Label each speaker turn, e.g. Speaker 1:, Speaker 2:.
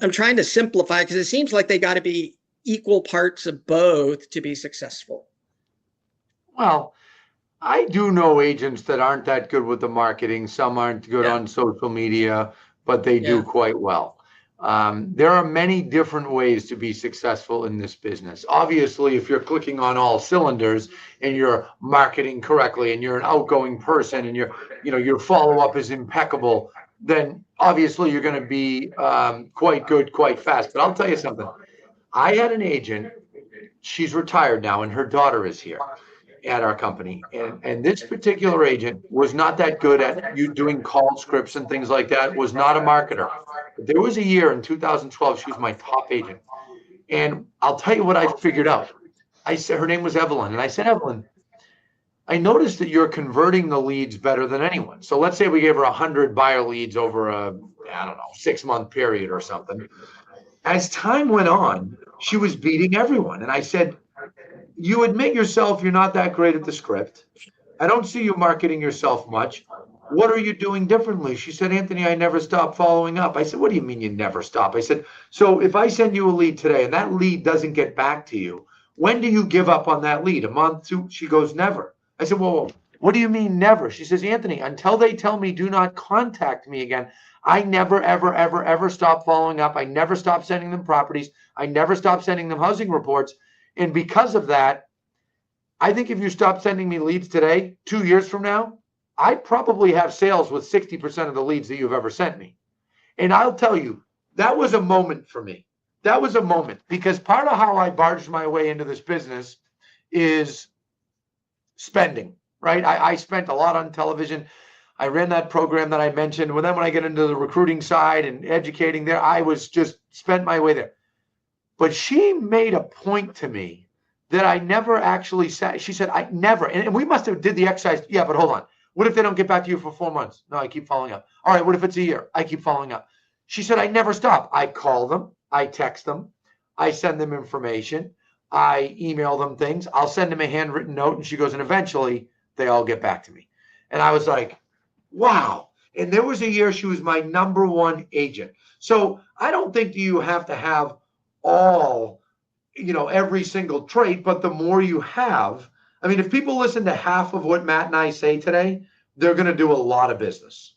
Speaker 1: I'm trying to simplify because it seems like they got to be equal parts of both to be successful.
Speaker 2: Well, I do know agents that aren't that good with the marketing. Some aren't good on social media, but they do quite well. There are many different ways to be successful in this business. Obviously, if you're clicking on all cylinders and you're marketing correctly and you're an outgoing person and your follow-up is impeccable, then obviously you're going to be quite good, quite fast. But I'll tell you something. I had an agent, she's retired now, and her daughter is here at our company. And this particular agent was not that good at you doing call scripts and things like that, was not a marketer. But there was a year in 2012, she was my top agent. And I'll tell you what I figured out. I said, her name was Evelyn. And I said, Evelyn, I noticed that you're converting the leads better than anyone. So let's say we gave her 100 buyer leads over a, 6-month period or something. As time went on, she was beating everyone. And I said, you admit yourself you're not that great at the script. I don't see you marketing yourself much. What are you doing differently? She said, Anthony, I never stop following up. I said, what do you mean you never stop? I said, so if I send you a lead today and that lead doesn't get back to you, when do you give up on that lead? A month, two? She goes, never. I said, whoa, what do you mean never? She says, Anthony, until they tell me do not contact me again, I never, ever, ever, ever stop following up. I never stop sending them properties. I never stop sending them housing reports. And because of that, I think if you stop sending me leads today, 2 years from now, I probably have sales with 60% of the leads that you've ever sent me. And I'll tell you, that was a moment for me. That was a moment because part of how I barged my way into this business is spending, right? I spent a lot on television. I ran that program that I mentioned. Well, then when I get into the recruiting side and educating there, I was just spent my way there. But she made a point to me that I never actually said. She said, I never, and we must have did the exercise. Yeah, but hold on. What if they don't get back to you for 4 months? No, I keep following up. All right, what if it's a year? I keep following up. She said, I never stop. I call them. I text them. I send them information. I email them things. I'll send them a handwritten note. And she goes, and eventually they all get back to me. And I was like, wow. And there was a year she was my number one agent. So I don't think you have to have all, every single trait, but the more you have, I mean, if people listen to half of what Matt and I say today, they're going to do a lot of business.